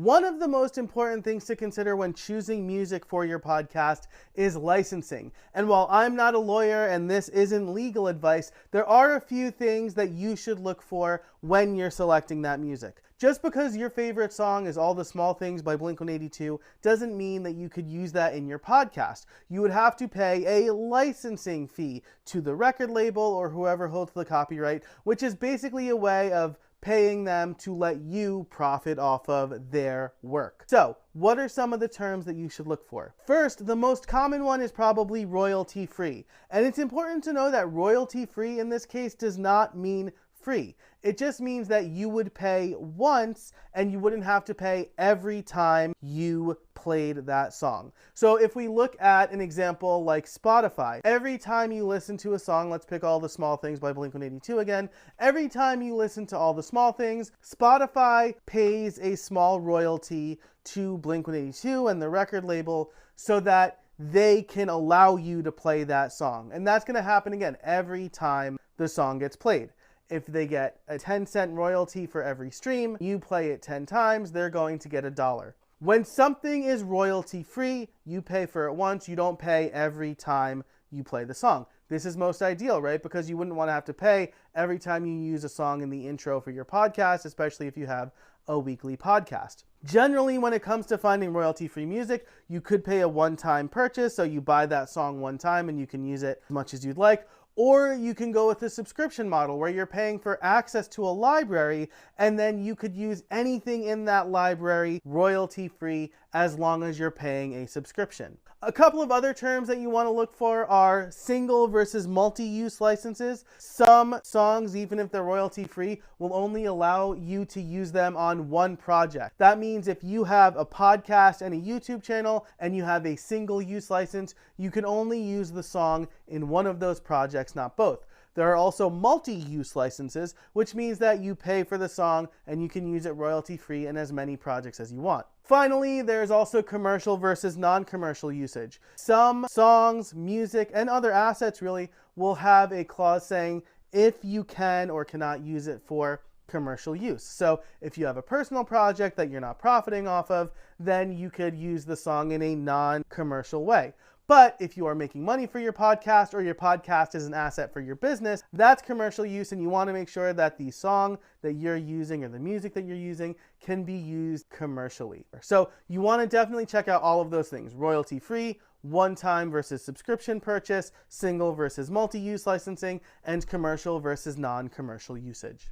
One of the most important things to consider when choosing music for your podcast is licensing. And while I'm not a lawyer and this isn't legal advice, there are a few things that you should look for when you're selecting that music. Just because your favorite song is All the Small Things by Blink-182 doesn't mean that you could use that in your podcast. You would have to pay a licensing fee to the record label or whoever holds the copyright, which is basically a way of paying them to let you profit off of their work. So, what are some of the terms that you should look for? First, the most common one is probably royalty-free. And it's important to know that royalty-free in this case does not mean free. It just means that you would pay once and you wouldn't have to pay every time you played that song. So if we look at an example like Spotify, every time you listen to a song, let's pick All the Small Things by Blink-182 again, every time you listen to All the Small Things, Spotify pays a small royalty to Blink-182 and the record label so that they can allow you to play that song. And that's going to happen again every time the song gets played. If they get a 10-cent royalty for every stream, you play it 10 times, they're going to get $1. When something is royalty-free, you pay for it once, you don't pay every time you play the song. This is most ideal, right? Because you wouldn't want to have to pay every time you use a song in the intro for your podcast, especially if you have a weekly podcast. Generally, when it comes to finding royalty-free music, you could pay a one-time purchase, so you buy that song one time and you can use it as much as you'd like. Or you can go with the subscription model where you're paying for access to a library and then you could use anything in that library royalty-free as long as you're paying a subscription. A couple of other terms that you want to look for are single versus multi-use licenses. Some songs, even if they're royalty-free, will only allow you to use them on one project. That means if you have a podcast and a YouTube channel and you have a single-use license, you can only use the song in one of those projects, not both. There are also multi-use licenses, which means that you pay for the song and you can use it royalty-free in as many projects as you want. Finally, there's also commercial versus non-commercial usage. Some songs, music, and other assets really will have a clause saying if you can or cannot use it for commercial use. So if you have a personal project that you're not profiting off of, then you could use the song in a non-commercial way. But if you are making money for your podcast or your podcast is an asset for your business, that's commercial use, and you want to make sure that the song that you're using or the music that you're using can be used commercially. So you want to definitely check out all of those things: royalty-free, one-time versus subscription purchase, single versus multi-use licensing, and commercial versus non-commercial usage.